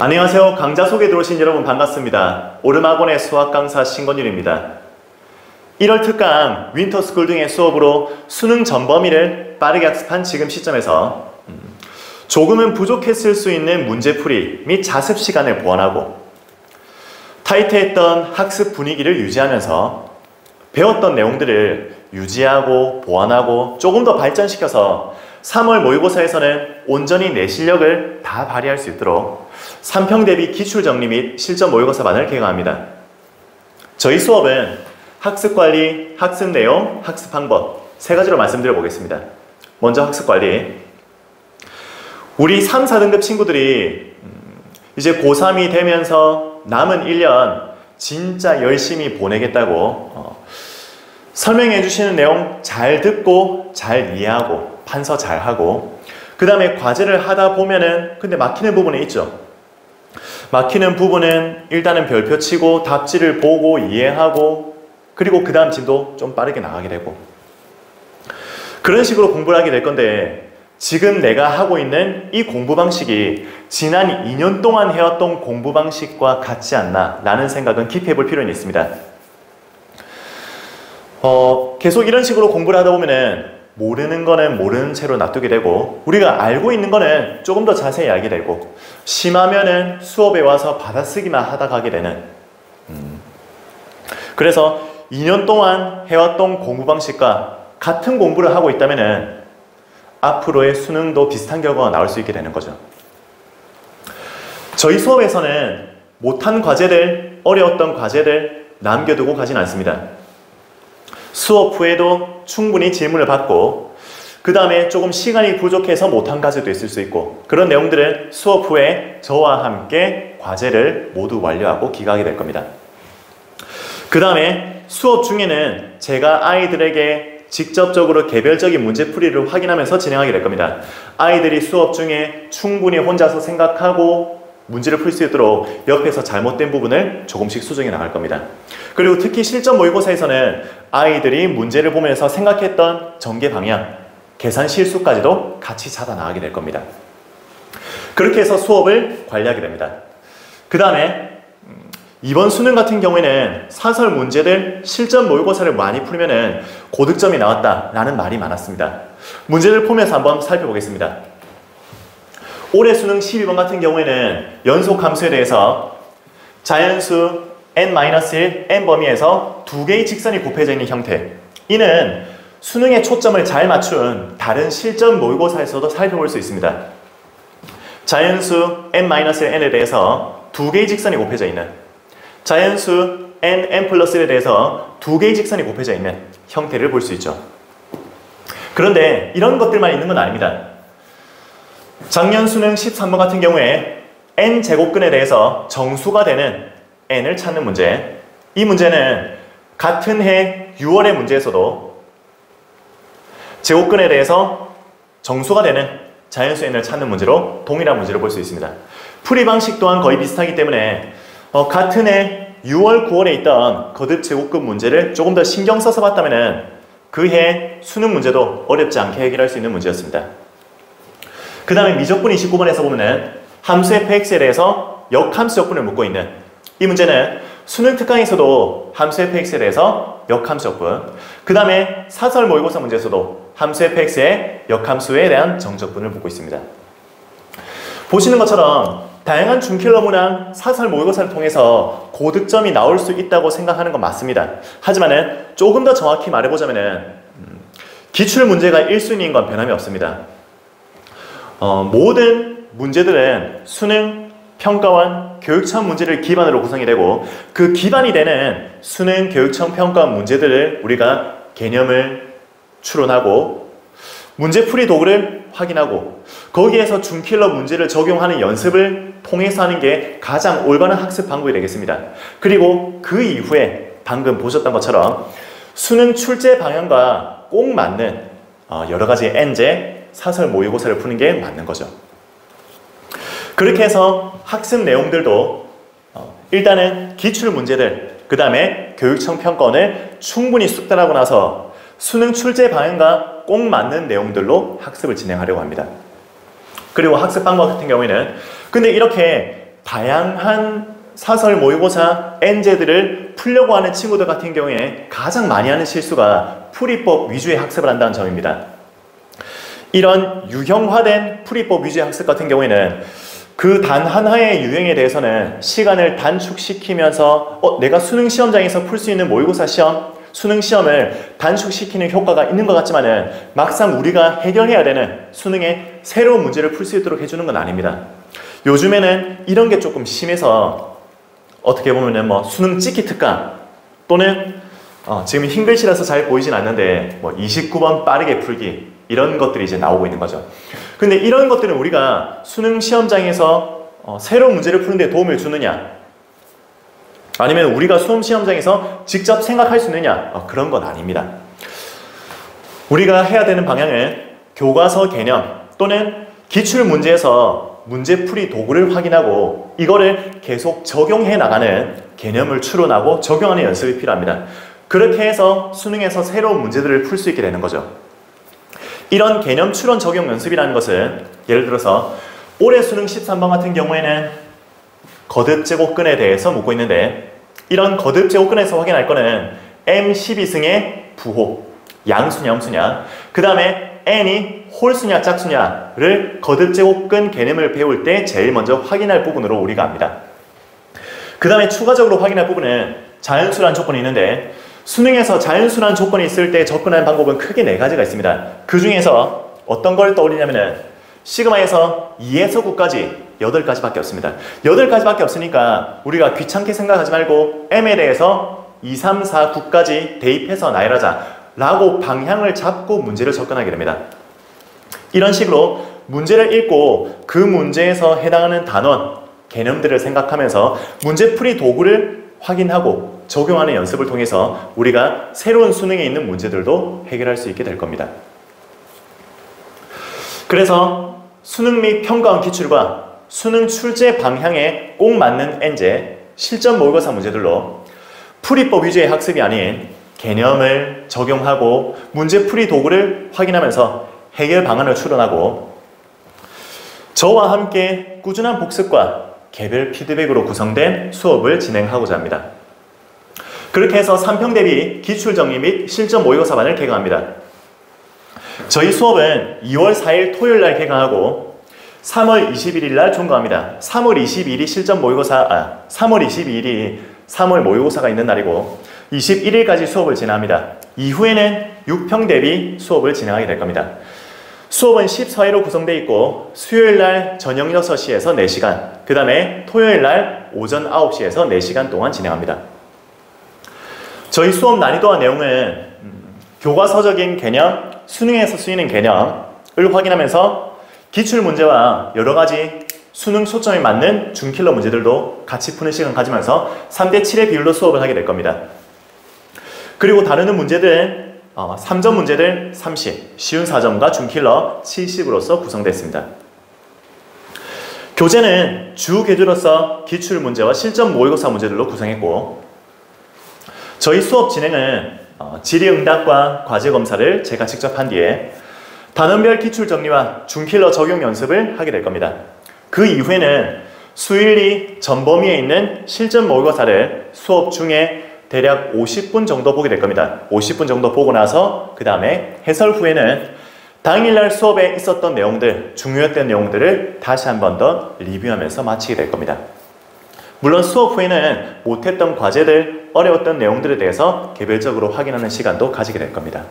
안녕하세요. 강좌 속에 들어오신 여러분 반갑습니다. 오름학원의 수학 강사 신건율입니다. 1월 특강, 윈터스쿨 등의 수업으로 수능 전 범위를 빠르게 학습한 지금 시점에서 조금은 부족했을 수 있는 문제풀이 및 자습 시간을 보완하고 타이트했던 학습 분위기를 유지하면서 배웠던 내용들을 유지하고 보완하고 조금 더 발전시켜서 3월 모의고사에서는 온전히 내 실력을 다 발휘할 수 있도록 3평 대비 기출정리 및 실전 모의고사반을 개강합니다. 저희 수업은 학습관리, 학습 내용, 학습 방법 세 가지로 말씀드려 보겠습니다. 먼저 학습관리. 우리 3, 4등급 친구들이 이제 고3이 되면서 남은 1년 진짜 열심히 보내겠다고 설명해 주시는 내용 잘 듣고 잘 이해하고 판서 잘 하고 그 다음에 과제를 하다 보면은 근데 막히는 부분이 있죠. 막히는 부분은 일단은 별표 치고 답지를 보고 이해하고 그리고 그 다음 진도 좀 빠르게 나가게 되고 그런 식으로 공부를 하게 될 건데 지금 내가 하고 있는 이 공부 방식이 지난 2년 동안 해왔던 공부 방식과 같지 않나 라는 생각은 깊이 해볼 필요는 있습니다. 계속 이런 식으로 공부를 하다 보면은 모르는 거는 모르는 채로 놔두게 되고 우리가 알고 있는 거는 조금 더 자세히 알게 되고 심하면은 수업에 와서 받아쓰기만 하다 가게 되는 그래서 2년 동안 해왔던 공부 방식과 같은 공부를 하고 있다면은 앞으로의 수능도 비슷한 결과가 나올 수 있게 되는 거죠. 저희 수업에서는 못한 과제들, 어려웠던 과제들 남겨두고 가진 않습니다. 수업 후에도 충분히 질문을 받고 그 다음에 조금 시간이 부족해서 못한 과제도 있을 수 있고 그런 내용들은 수업 후에 저와 함께 과제를 모두 완료하고 기각하게 될 겁니다. 그 다음에 수업 중에는 제가 아이들에게 직접적으로 개별적인 문제풀이를 확인하면서 진행하게 될 겁니다. 아이들이 수업 중에 충분히 혼자서 생각하고 문제를 풀 수 있도록 옆에서 잘못된 부분을 조금씩 수정해 나갈 겁니다. 그리고 특히 실전 모의고사에서는 아이들이 문제를 보면서 생각했던 전개 방향, 계산 실수까지도 같이 잡아 나가게 될 겁니다. 그렇게 해서 수업을 관리하게 됩니다. 그 다음에 이번 수능 같은 경우에는 사설 문제들 실전 모의고사를 많이 풀면은 고득점이 나왔다라는 말이 많았습니다. 문제를 풀면서 한번 살펴보겠습니다. 올해 수능 12번 같은 경우에는 연속함수에 대해서 자연수 n-1, n 범위에서 두 개의 직선이 곱해져 있는 형태. 이는 수능의 초점을 잘 맞춘 다른 실전 모의고사에서도 살펴볼 수 있습니다. 자연수 n-1, n에 대해서 두 개의 직선이 곱해져 있는 자연수 n, n 플러스 1에 대해서 두 개의 직선이 곱해져 있는 형태를 볼 수 있죠. 그런데 이런 것들만 있는 건 아닙니다. 작년 수능 13번 같은 경우에 n제곱근에 대해서 정수가 되는 n을 찾는 문제. 이 문제는 같은 해 6월의 문제에서도 제곱근에 대해서 정수가 되는 자연수 n을 찾는 문제로 동일한 문제를 볼 수 있습니다. 풀이 방식 또한 거의 비슷하기 때문에 같은 해 6월, 9월에 있던 거듭 제곱근 문제를 조금 더 신경 써서 봤다면 그 해 수능 문제도 어렵지 않게 해결할 수 있는 문제였습니다. 그 다음에 미적분 29번에서 보면은 함수 fx에 대해서 역함수 적분을 묻고 있는 이 문제는 수능 특강에서도 함수 fx에 대해서 역함수 적분 그 다음에 사설 모의고사 문제에서도 함수 fx의 역함수에 대한 정적분을 묻고 있습니다. 보시는 것처럼 다양한 준킬러 문항 사설 모의고사를 통해서 고득점이 나올 수 있다고 생각하는 건 맞습니다. 하지만은 조금 더 정확히 말해보자면은 기출 문제가 1순위인 건 변함이 없습니다. 모든 문제들은 수능, 평가원, 교육청 문제를 기반으로 구성이 되고 그 기반이 되는 수능, 교육청, 평가원 문제들을 우리가 개념을 추론하고 문제풀이 도구를 확인하고 거기에서 준킬러 문제를 적용하는 연습을 통해서 하는 게 가장 올바른 학습 방법이 되겠습니다. 그리고 그 이후에 방금 보셨던 것처럼 수능 출제 방향과 꼭 맞는 여러 가지 N제, 사설 모의고사를 푸는 게 맞는 거죠. 그렇게 해서 학습 내용들도 일단은 기출 문제들, 그 다음에 교육청 평가원을 충분히 숙달하고 나서 수능 출제 방향과 꼭 맞는 내용들로 학습을 진행하려고 합니다. 그리고 학습 방법 같은 경우에는 근데 이렇게 다양한 사설 모의고사 N제들을 풀려고 하는 친구들 같은 경우에 가장 많이 하는 실수가 풀이법 위주의 학습을 한다는 점입니다. 이런 유형화된 풀이법 위주의 학습 같은 경우에는 그 단 하나의 유형에 대해서는 시간을 단축시키면서 내가 수능 시험장에서 풀 수 있는 모의고사 시험, 수능 시험을 단축시키는 효과가 있는 것 같지만은 막상 우리가 해결해야 되는 수능의 새로운 문제를 풀 수 있도록 해주는 건 아닙니다. 요즘에는 이런 게 조금 심해서 어떻게 보면은 수능 찍기 특강 또는 지금 흰 글씨라서 잘 보이진 않는데 29번 빠르게 풀기 이런 것들이 이제 나오고 있는 거죠. 근데 이런 것들은 우리가 수능 시험장에서 새로운 문제를 푸는 데 도움을 주느냐, 아니면 우리가 수험 시험장에서 직접 생각할 수 있느냐, 그런 건 아닙니다. 우리가 해야 되는 방향은 교과서 개념 또는 기출 문제에서 문제풀이 도구를 확인하고 이거를 계속 적용해 나가는 개념을 추론하고 적용하는 연습이 필요합니다. 그렇게 해서 수능에서 새로운 문제들을 풀 수 있게 되는 거죠. 이런 개념 추론 적용 연습이라는 것은 예를 들어서 올해 수능 13번 같은 경우에는 거듭 제곱근에 대해서 묻고 있는데, 이런 거듭 제곱근에서 확인할 거는 M12승의 부호, 양수냐 음수냐, 그 다음에 n이 홀수냐 짝수냐를 거듭 제곱근 개념을 배울 때 제일 먼저 확인할 부분으로 우리가 합니다. 그 다음에 추가적으로 확인할 부분은 자연수라는 조건이 있는데, 수능에서 자연수라는 조건이 있을 때 접근하는 방법은 크게 4가지가 있습니다. 그 중에서 어떤 걸 떠올리냐면은 시그마에서 2에서 9까지 8가지밖에 없습니다. 8가지밖에 없으니까 우리가 귀찮게 생각하지 말고 M에 대해서 2, 3, 4, 9까지 대입해서 나열하자 라고 방향을 잡고 문제를 접근하게 됩니다. 이런 식으로 문제를 읽고 그 문제에서 해당하는 단원, 개념들을 생각하면서 문제풀이 도구를 확인하고 적용하는 연습을 통해서 우리가 새로운 수능에 있는 문제들도 해결할 수 있게 될 겁니다. 그래서 수능 및 평가원 기출과 수능 출제 방향에 꼭 맞는 N제, 실전 모의고사 문제들로 풀이법 위주의 학습이 아닌 개념을 적용하고 문제풀이 도구를 확인하면서 해결 방안을 추론하고 저와 함께 꾸준한 복습과 개별 피드백으로 구성된 수업을 진행하고자 합니다. 그렇게 해서 3평 대비 기출정리 및 실전 모의고사반을 개강합니다. 저희 수업은 2월 4일 토요일 날 개강하고 3월 21일 날 종강합니다. 3월 22일이 실전 모의고사, 3월 22일이 3월 모의고사가 있는 날이고 21일까지 수업을 진행합니다. 이후에는 6평 대비 수업을 진행하게 될 겁니다. 수업은 14회로 구성되어 있고 수요일 날 저녁 6시에서 4시간, 그 다음에 토요일 날 오전 9시에서 4시간 동안 진행합니다. 저희 수업 난이도와 내용은 교과서적인 개념, 수능에서 쓰이는 개념을 확인하면서 기출문제와 여러가지 수능 초점에 맞는 준킬러 문제들도 같이 푸는 시간 가지면서 3대7의 비율로 수업을 하게 될 겁니다. 그리고 다루는 문제들은 3점 문제들 30, 쉬운 4점과 준킬러 70으로서 구성됐습니다. 교재는 주 교재로서 기출문제와 실전 모의고사 문제들로 구성했고, 저희 수업 진행은 질의응답과 과제검사를 제가 직접 한 뒤에 단원별 기출 정리와 준킬러 적용 연습을 하게 될 겁니다. 그 이후에는 수일리 전 범위에 있는 실전 모의고사를 수업 중에 대략 50분 정도 보게 될 겁니다. 50분 정도 보고 나서 그 다음에 해설 후에는 당일날 수업에 있었던 내용들, 중요했던 내용들을 다시 한 번 더 리뷰하면서 마치게 될 겁니다. 물론 수업 후에는 못했던 과제들, 어려웠던 내용들에 대해서 개별적으로 확인하는 시간도 가지게 될 겁니다.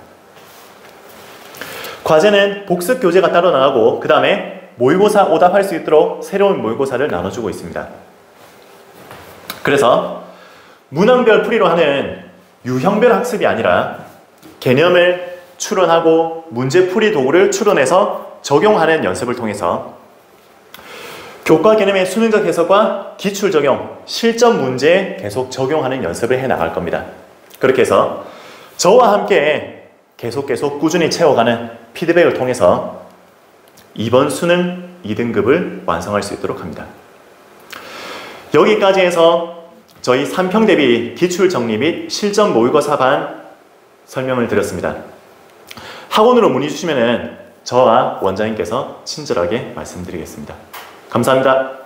과제는 복습 교재가 따로 나가고 그 다음에 모의고사 오답할 수 있도록 새로운 모의고사를 나눠주고 있습니다. 그래서 문항별 풀이로 하는 유형별 학습이 아니라 개념을 추론하고 문제풀이 도구를 추론해서 적용하는 연습을 통해서 교과 개념의 수능적 해석과 기출 적용, 실전 문제에 계속 적용하는 연습을 해나갈 겁니다. 그렇게 해서 저와 함께 계속 꾸준히 채워가는 피드백을 통해서 이번 수능 2등급을 완성할 수 있도록 합니다. 여기까지 해서 저희 3평 대비 기출 정리 및 실전 모의고사 반 설명을 드렸습니다. 학원으로 문의 주시면 저와 원장님께서 친절하게 말씀드리겠습니다. 감사합니다.